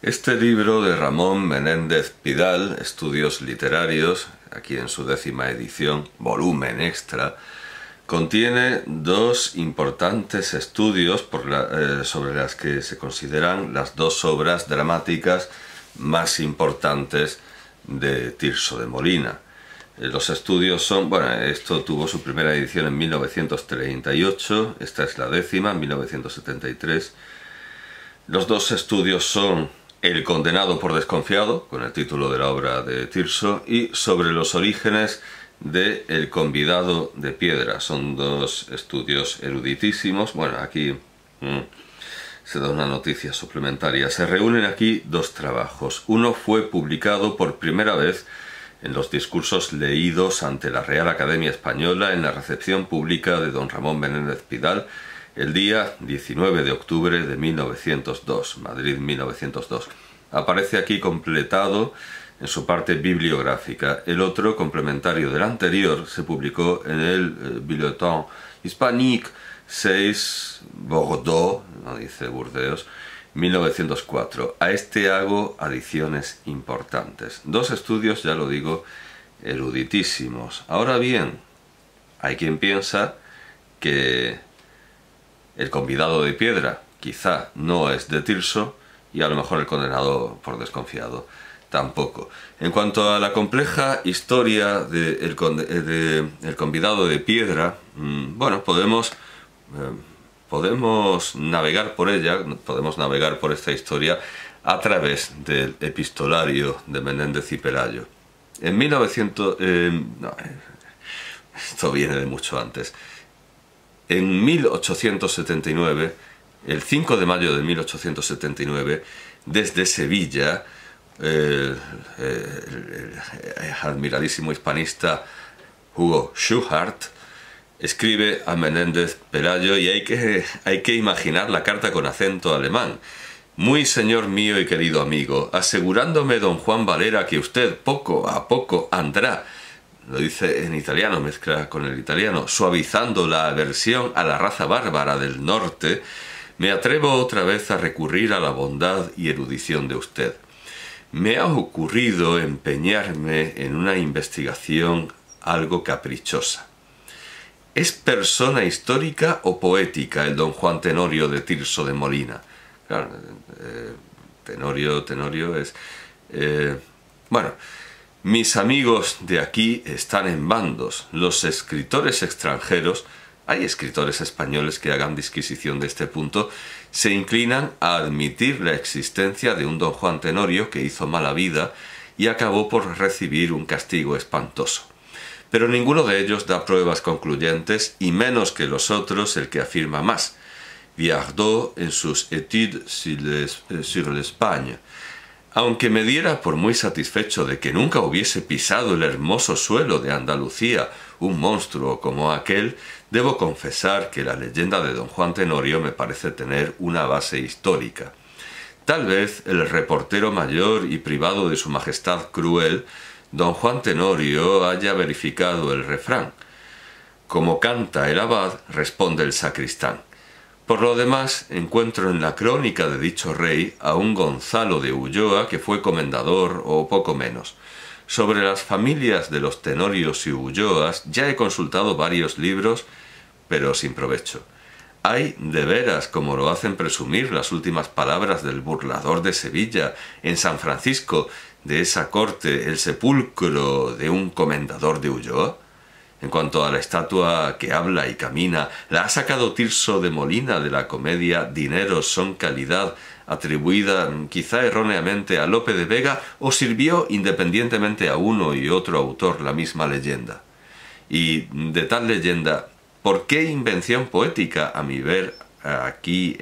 Este libro de Ramón Menéndez Pidal, Estudios Literarios, aquí en su 10ª edición, volumen extra, contiene dos importantes estudios sobre las que se consideran las dos obras dramáticas más importantes de Tirso de Molina. Los estudios son, bueno, esto tuvo su primera edición en 1938, esta es la 10ª, en 1973. Los dos estudios son El condenado por desconfiado, con el título de la obra de Tirso, y Sobre los orígenes de El convidado de piedra. Son dos estudios eruditísimos. Bueno, aquí se da una noticia suplementaria. Se reúnen aquí dos trabajos. Uno fue publicado por primera vez en los discursos leídos ante la Real Academia Española en la recepción pública de don Ramón Menéndez Pidal el día 19 de octubre de 1902, Madrid 1902. Aparece aquí completado en su parte bibliográfica. El otro, complementario del anterior, se publicó en el Bulletin Hispanique 6 Bordeaux, no dice Burdeos, 1904. A este hago adiciones importantes. Dos estudios, ya lo digo, eruditísimos. Ahora bien, hay quien piensa que El convidado de piedra quizá no es de Tirso y a lo mejor El condenado por desconfiado tampoco. En cuanto a la compleja historia de El convidado de piedra, bueno, podemos navegar por ella, podemos navegar por esta historia a través del epistolario de Menéndez y Pelayo. En 1900... no, esto viene de mucho antes. En 1879, el 5 de mayo de 1879, desde Sevilla, el admiradísimo hispanista Hugo Schuhart escribe a Menéndez Pelayo, y hay que imaginar la carta con acento alemán. Muy señor mío y querido amigo, asegurándome don Juan Valera que usted poco a poco andrá, lo dice en italiano, mezcla con el italiano, suavizando la aversión a la raza bárbara del norte, me atrevo otra vez a recurrir a la bondad y erudición de usted. Me ha ocurrido empeñarme en una investigación algo caprichosa. ¿Es persona histórica o poética el don Juan Tenorio de Tirso de Molina? Claro, Tenorio es... bueno... Mis amigos de aquí están en bandos. Los escritores extranjeros, hay escritores españoles que hagan disquisición de este punto, se inclinan a admitir la existencia de un don Juan Tenorio que hizo mala vida y acabó por recibir un castigo espantoso. Pero ninguno de ellos da pruebas concluyentes, y menos que los otros el que afirma más. Viardot en sus Études sur l'Espagne. Aunque me diera por muy satisfecho de que nunca hubiese pisado el hermoso suelo de Andalucía un monstruo como aquel, debo confesar que la leyenda de don Juan Tenorio me parece tener una base histórica. Tal vez el reportero mayor y privado de su majestad cruel, don Juan Tenorio, haya verificado el refrán. Como canta el abad, responde el sacristán. Por lo demás, encuentro en la crónica de dicho rey a un Gonzalo de Ulloa que fue comendador o poco menos. Sobre las familias de los Tenorios y Ulloas ya he consultado varios libros, pero sin provecho. Hay de veras, como lo hacen presumir las últimas palabras del burlador de Sevilla, en San Francisco, de esa corte, el sepulcro de un comendador de Ulloa. En cuanto a la estatua que habla y camina, la ha sacado Tirso de Molina de la comedia Dineros son calidad, atribuida quizá erróneamente a Lope de Vega, o sirvió independientemente a uno y otro autor la misma leyenda. Y de tal leyenda, ¿por qué invención poética? A mi ver, aquí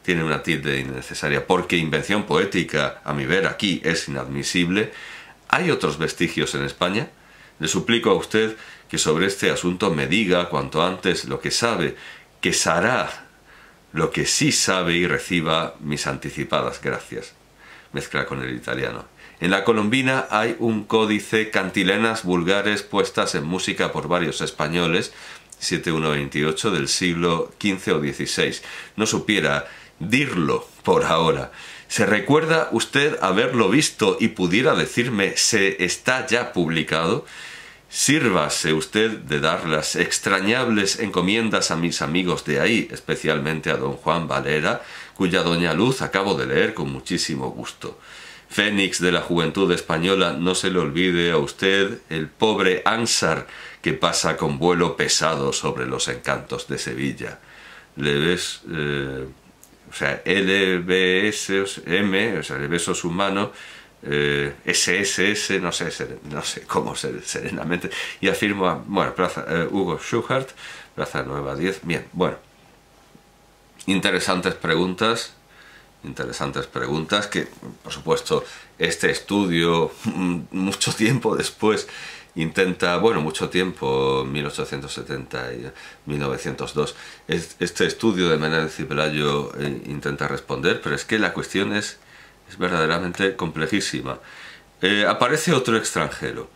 tiene una tilde innecesaria. Porque invención poética, a mi ver, aquí es inadmisible. ¿Hay otros vestigios en España? Le suplico a usted que sobre este asunto me diga cuanto antes lo que sabe, que hará lo que sí sabe, y reciba mis anticipadas gracias. Mezcla con el italiano. En la Colombina hay un códice cantilenas vulgares puestas en música por varios españoles, 7128 del siglo XV o XVI. No supiera dirlo por ahora. ¿Se recuerda usted haberlo visto y pudiera decirme si está ya publicado? Sírvase usted de dar las extrañables encomiendas a mis amigos de ahí, especialmente a don Juan Valera, cuya doña Luz acabo de leer con muchísimo gusto. Fénix de la juventud española, no se le olvide a usted el pobre Ansar que pasa con vuelo pesado sobre los encantos de Sevilla. Le ves, o sea, LBSM, o sea, le beso su mano, SSS, no sé cómo serenamente, y afirma, bueno, Hugo Schuchart, Plaza Nueva 10, bien, bueno, interesantes preguntas que, por supuesto, este estudio, mucho tiempo después, intenta, bueno, mucho tiempo, 1870 y 1902, este estudio de Menéndez y Pelayo intenta responder, pero es que la cuestión es verdaderamente complejísima. Aparece otro extranjero.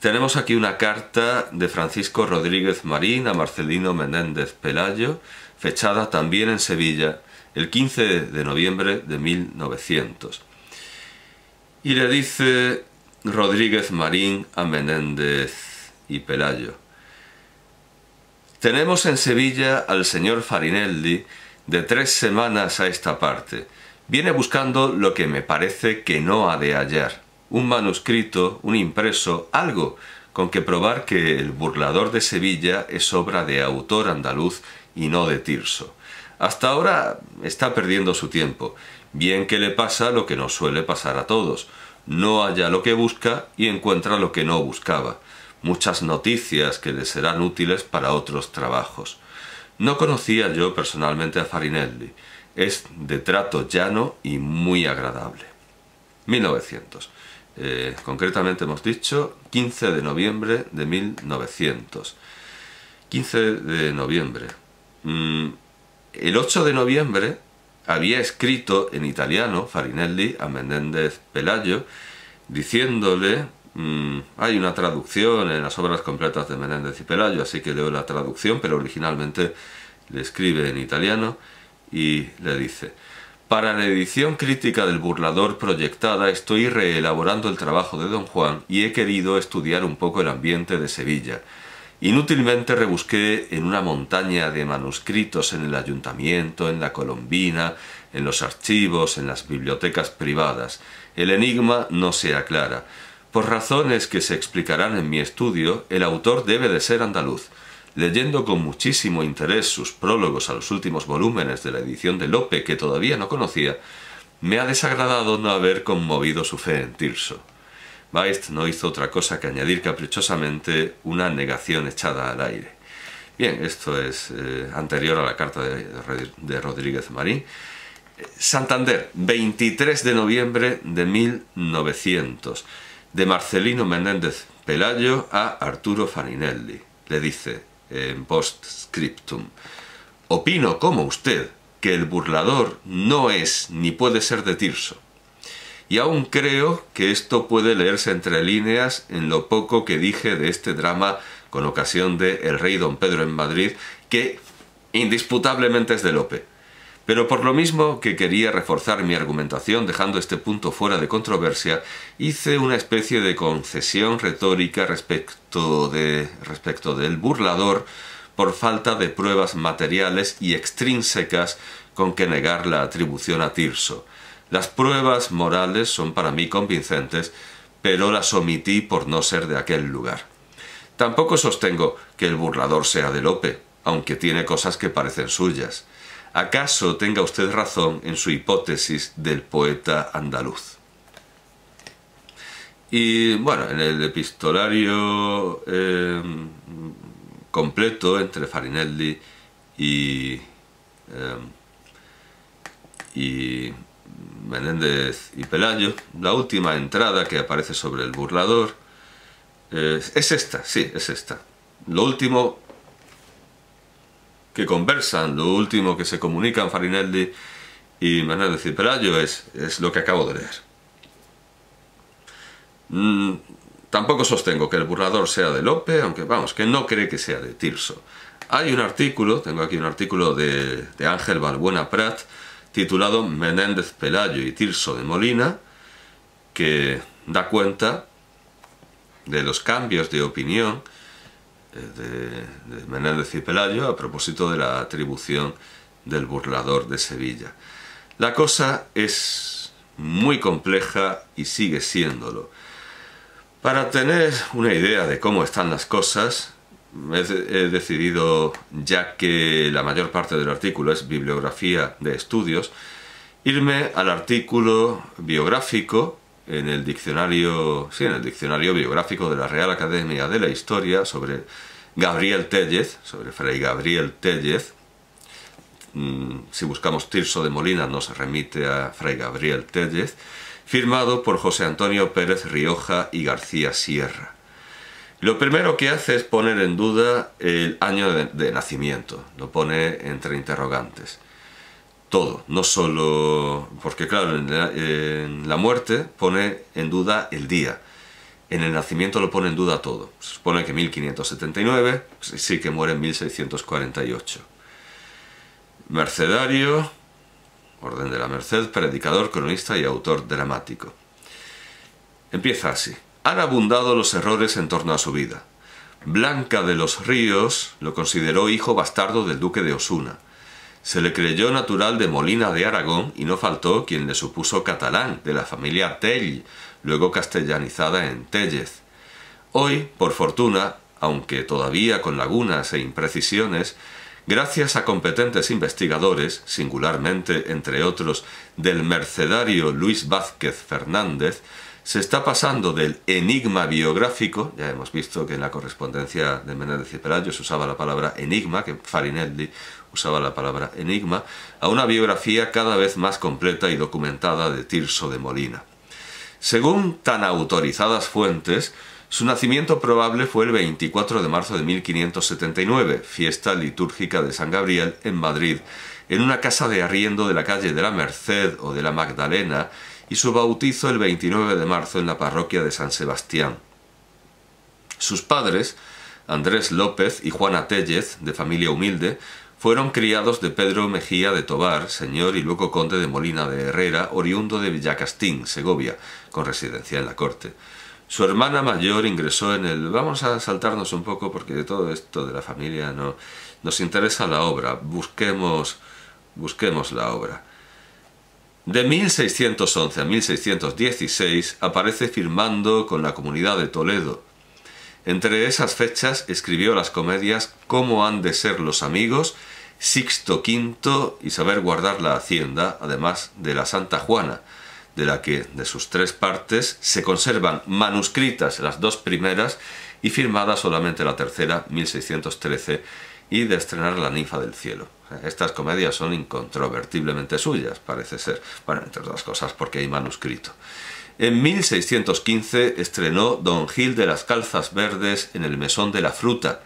Tenemos aquí una carta de Francisco Rodríguez Marín a Marcelino Menéndez Pelayo, fechada también en Sevilla, el 15 de noviembre de 1900. Y le dice Rodríguez Marín a Menéndez y Pelayo: tenemos en Sevilla al señor Farinelli de 3 semanas a esta parte. Viene buscando lo que me parece que no ha de hallar. Un manuscrito, un impreso, algo con que probar que El burlador de Sevilla es obra de autor andaluz y no de Tirso. Hasta ahora está perdiendo su tiempo. Bien que le pasa lo que nos suele pasar a todos. No halla lo que busca y encuentra lo que no buscaba. Muchas noticias que le serán útiles para otros trabajos. No conocía yo personalmente a Farinelli. Es de trato llano y muy agradable. 1900. Concretamente hemos dicho 15 de noviembre de 1900. 15 de noviembre. El 8 de noviembre había escrito en italiano Farinelli a Menéndez Pelayo diciéndole, hay una traducción en las obras completas de Menéndez y Pelayo, así que leo la traducción, pero originalmente le escribe en italiano y le dice: para la edición crítica del burlador proyectada estoy reelaborando el trabajo de don Juan y he querido estudiar un poco el ambiente de Sevilla. Inútilmente rebusqué en una montaña de manuscritos en el ayuntamiento, en la Colombina, en los archivos, en las bibliotecas privadas. El enigma no se aclara. Por razones que se explicarán en mi estudio, el autor debe de ser andaluz. Leyendo con muchísimo interés sus prólogos a los últimos volúmenes de la edición de Lope, que todavía no conocía, me ha desagradado no haber conmovido su fe en Tirso. Weist no hizo otra cosa que añadir caprichosamente una negación echada al aire. Bien, esto es anterior a la carta de Rodríguez Marín. Santander, 23 de noviembre de 1900, de Marcelino Menéndez Pelayo a Arturo Farinelli. Le dice en postscriptum: opino como usted que el burlador no es ni puede ser de Tirso. Y aún creo que esto puede leerse entre líneas en lo poco que dije de este drama con ocasión de El rey don Pedro en Madrid, que indisputablemente es de Lope. Pero por lo mismo que quería reforzar mi argumentación dejando este punto fuera de controversia, hice una especie de concesión retórica respecto del burlador por falta de pruebas materiales y extrínsecas con que negar la atribución a Tirso. Las pruebas morales son para mí convincentes, pero las omití por no ser de aquel lugar. Tampoco sostengo que el burlador sea de Lope, aunque tiene cosas que parecen suyas. ¿Acaso tenga usted razón en su hipótesis del poeta andaluz? Y bueno, en el epistolario completo entre Farinelli y Menéndez y Pelayo, la última entrada que aparece sobre el burlador es esta, sí, es esta. Lo último que conversan, lo último que se comunican Farinelli y Menéndez y Pelayo es lo que acabo de leer. Tampoco sostengo que el burlador sea de Lope, aunque vamos, que no cree que sea de Tirso. Hay un artículo, tengo aquí un artículo de Ángel Balbuena Prat, titulado Menéndez Pelayo y Tirso de Molina, que da cuenta de los cambios de opinión de Menéndez y Pelayo a propósito de la atribución del burlador de Sevilla. La cosa es muy compleja y sigue siéndolo. Para tener una idea de cómo están las cosas, he decidido, ya que la mayor parte del artículo es bibliografía de estudios, irme al artículo biográfico en el diccionario biográfico de la Real Academia de la Historia sobre Gabriel Téllez, sobre Fray Gabriel Téllez. Si buscamos Tirso de Molina nos remite a Fray Gabriel Téllez, firmado por José Antonio Pérez Rioja y García Sierra. Lo primero que hace es poner en duda el año de nacimiento, lo pone entre interrogantes. Todo, no solo... porque claro, en la muerte pone en duda el día, en el nacimiento lo pone en duda todo. Se supone que 1579, sí que muere en 1648. Mercedario, Orden de la Merced, predicador, cronista y autor dramático. Empieza así. Han abundado los errores en torno a su vida. Blanca de los Ríos lo consideró hijo bastardo del duque de Osuna. Se le creyó natural de Molina de Aragón y no faltó quien le supuso catalán, de la familia Tell, luego castellanizada en Téllez. Hoy, por fortuna, aunque todavía con lagunas e imprecisiones, gracias a competentes investigadores, singularmente, entre otros, del mercedario Luis Vázquez Fernández, se está pasando del enigma biográfico, ya hemos visto que en la correspondencia de Menéndez y Pelayo se usaba la palabra enigma, que Farinelli usaba la palabra enigma, a una biografía cada vez más completa y documentada de Tirso de Molina. Según tan autorizadas fuentes, su nacimiento probable fue el 24 de marzo de 1579, fiesta litúrgica de San Gabriel en Madrid, en una casa de arriendo de la calle de la Merced o de la Magdalena, y su bautizo el 29 de marzo en la parroquia de San Sebastián. Sus padres, Andrés López y Juana Téllez, de familia humilde, fueron criados de Pedro Mejía de Tobar, señor y luego conde de Molina de Herrera, oriundo de Villacastín, Segovia, con residencia en la corte. Su hermana mayor ingresó en el... Vamos a saltarnos un poco porque de todo esto de la familia no nos interesa la obra. Busquemos la obra. De 1611 a 1616 aparece firmando con la Comunidad de Toledo. Entre esas fechas escribió las comedias Cómo han de ser los amigos, Sixto V y Saber guardar la hacienda, además de la Santa Juana, de la que, de sus 3 partes, se conservan manuscritas las 2 primeras y firmada solamente la tercera, 1613, y de estrenar La ninfa del cielo. Estas comedias son incontrovertiblemente suyas, parece ser. Bueno, entre otras cosas porque hay manuscrito. En 1615 estrenó Don Gil de las Calzas Verdes en el Mesón de la Fruta,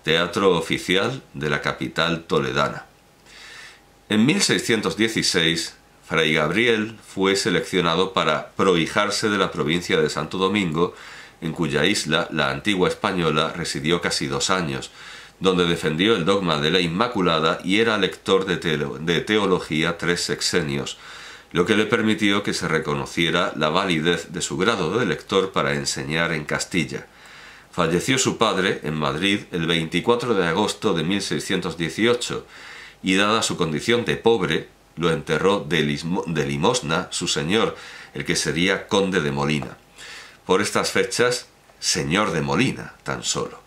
teatro oficial de la capital toledana. En 1616, Fray Gabriel fue seleccionado para prohijarse de la provincia de Santo Domingo, en cuya isla, la antigua española, residió casi 2 años, donde defendió el dogma de la Inmaculada y era lector de teología 3 sexenios, lo que le permitió que se reconociera la validez de su grado de lector para enseñar en Castilla. Falleció su padre en Madrid el 24 de agosto de 1618 y, dada su condición de pobre, lo enterró de limosna su señor, el que sería conde de Molina. Por estas fechas, señor de Molina, tan solo.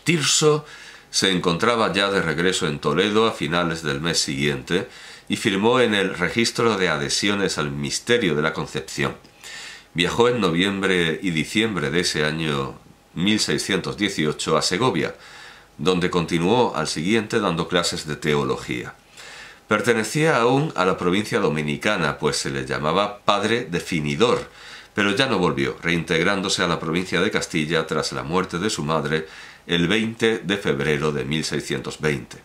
Tirso se encontraba ya de regreso en Toledo a finales del mes siguiente y firmó en el registro de adhesiones al misterio de la Concepción. Viajó en noviembre y diciembre de ese año 1618 a Segovia, donde continuó al siguiente dando clases de teología. Pertenecía aún a la provincia dominicana, pues se le llamaba padre definidor, pero ya no volvió, reintegrándose a la provincia de Castilla tras la muerte de su madre el 20 de febrero de 1620.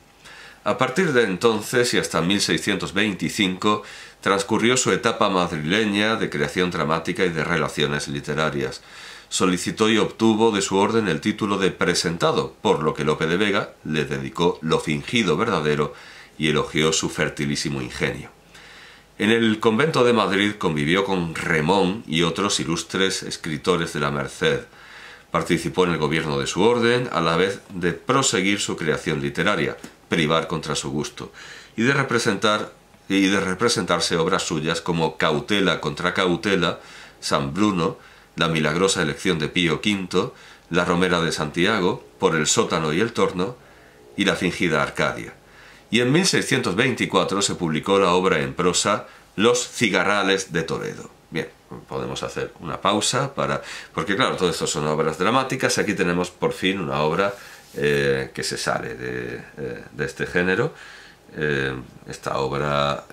A partir de entonces y hasta 1625 transcurrió su etapa madrileña de creación dramática y de relaciones literarias. Solicitó y obtuvo de su orden el título de presentado, por lo que Lope de Vega le dedicó Lo fingido verdadero y elogió su fertilísimo ingenio. En el convento de Madrid convivió con Remón y otros ilustres escritores de la Merced. Participó en el gobierno de su orden, a la vez de proseguir su creación literaria, privar contra su gusto, y de representarse obras suyas como Cautela contra Cautela, San Bruno, La milagrosa elección de Pío V, La Romera de Santiago, Por el sótano y el torno, y La fingida Arcadia. Y en 1624 se publicó la obra en prosa Los cigarrales de Toledo. Bien, podemos hacer una pausa porque claro, todo esto son obras dramáticas y aquí tenemos por fin una obra que se sale de este género. Esta obra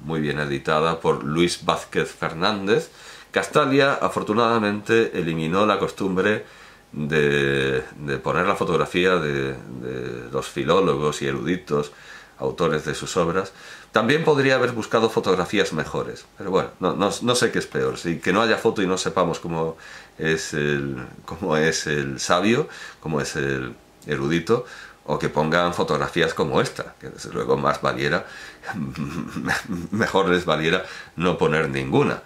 muy bien editada por Luis Vázquez Fernández. Castalia afortunadamente eliminó la costumbre de poner la fotografía de los filólogos y eruditos autores de sus obras. También podría haber buscado fotografías mejores, pero bueno, no sé qué es peor, si que no haya foto y no sepamos cómo es el sabio, cómo es el erudito, o que pongan fotografías como esta, que desde luego más valiera, mejor les valiera no poner ninguna,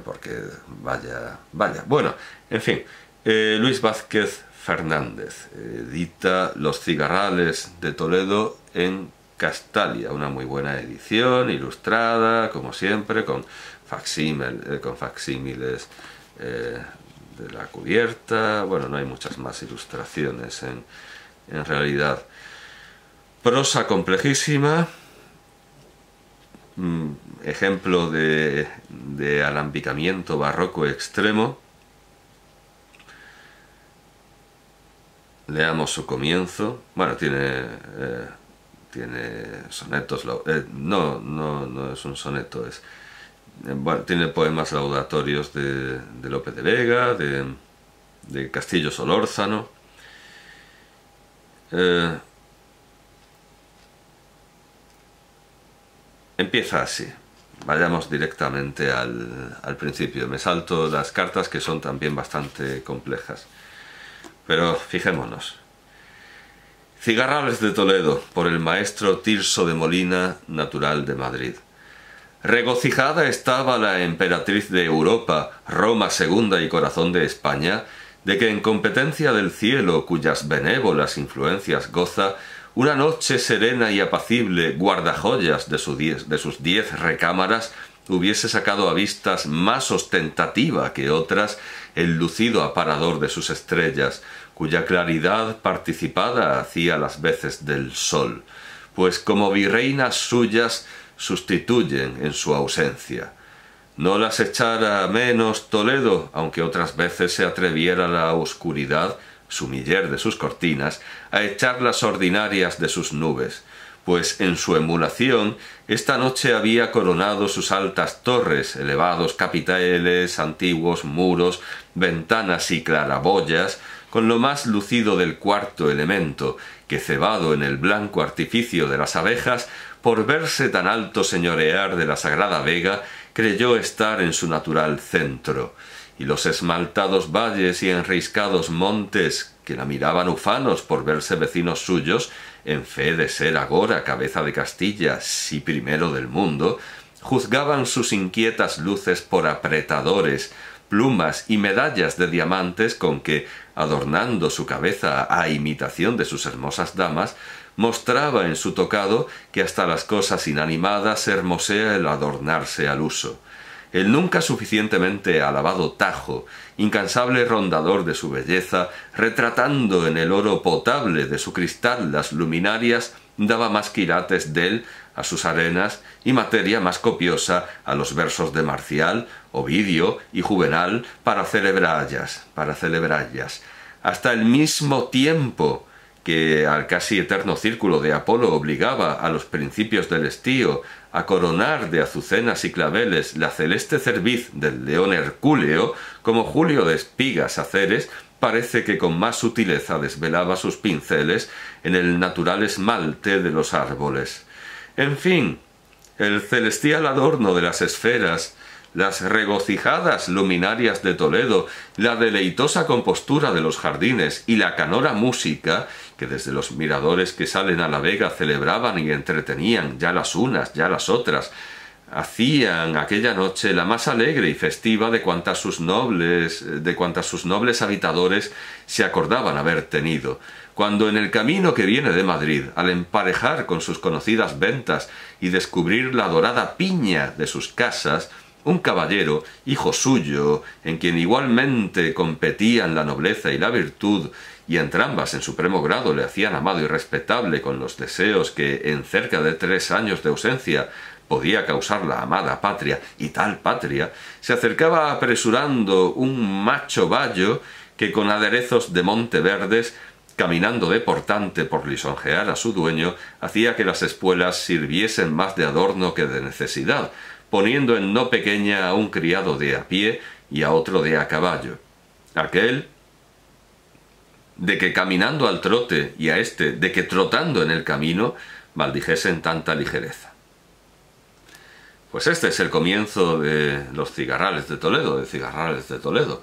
porque vaya. Bueno, en fin, Luis Vázquez Fernández edita Los cigarrales de Toledo en Castalia, una muy buena edición, ilustrada, como siempre, con facsímiles de la cubierta. Bueno, no hay muchas más ilustraciones en realidad. Prosa complejísima, ejemplo de alambicamiento barroco extremo. Leamos su comienzo. Bueno, tiene sonetos, no es un soneto, bueno, tiene poemas laudatorios de Lope de Vega, de Castillo Solórzano. Empieza así. Vayamos directamente al principio. Me salto las cartas, que son también bastante complejas, pero fijémonos. Cigarrales de Toledo, por el maestro Tirso de Molina, natural de Madrid. Regocijada estaba la emperatriz de Europa, Roma segunda y corazón de España, de que en competencia del cielo, cuyas benévolas influencias goza, una noche serena y apacible, guardajoyas de sus 10 recámaras, hubiese sacado a vistas más ostentativa que otras el lucido aparador de sus estrellas, cuya claridad participada hacía las veces del sol, pues como virreinas suyas sustituyen en su ausencia. No las echara menos Toledo, aunque otras veces se atreviera la oscuridad, sumiller de sus cortinas, a echar las ordinarias de sus nubes, pues en su emulación esta noche había coronado sus altas torres, elevados capiteles, antiguos muros, ventanas y claraboyas, con lo más lucido del cuarto elemento, que cebado en el blanco artificio de las abejas, por verse tan alto señorear de la sagrada vega, creyó estar en su natural centro, y los esmaltados valles y enriscados montes, que la miraban ufanos por verse vecinos suyos, en fe de ser agora cabeza de Castilla, si primero del mundo, juzgaban sus inquietas luces por apretadores, plumas y medallas de diamantes con que, adornando su cabeza a imitación de sus hermosas damas, mostraba en su tocado que hasta las cosas inanimadas hermosea el adornarse al uso. El nunca suficientemente alabado Tajo, incansable rondador de su belleza, retratando en el oro potable de su cristal las luminarias, daba más quilates dél a sus arenas y materia más copiosa a los versos de Marcial, Ovidio y Juvenal para celebrallas, hasta el mismo tiempo que al casi eterno círculo de Apolo obligaba a los principios del estío a coronar de azucenas y claveles la celeste cerviz del león hercúleo, como Julio de espigas aceres, parece que con más sutileza desvelaba sus pinceles en el natural esmalte de los árboles. En fin, el celestial adorno de las esferas, las regocijadas luminarias de Toledo, la deleitosa compostura de los jardines y la canora música, que desde los miradores que salen a la vega celebraban y entretenían ya las unas, ya las otras, hacían aquella noche la más alegre y festiva de cuantas sus nobles habitadores se acordaban haber tenido, cuando en el camino que viene de Madrid, al emparejar con sus conocidas ventas y descubrir la dorada piña de sus casas, un caballero, hijo suyo, en quien igualmente competían la nobleza y la virtud, y entrambas en supremo grado le hacían amado y respetable con los deseos que en cerca de 3 años de ausencia podía causar la amada patria, y tal patria, se acercaba apresurando un macho bayo que con aderezos de Monteverdes, caminando de portante por lisonjear a su dueño, hacía que las espuelas sirviesen más de adorno que de necesidad, poniendo en no pequeña a un criado de a pie y a otro de a caballo. Aquel de que caminando al trote y a éste de que trotando en el camino maldijesen tanta ligereza. Pues este es el comienzo de los cigarrales de Toledo,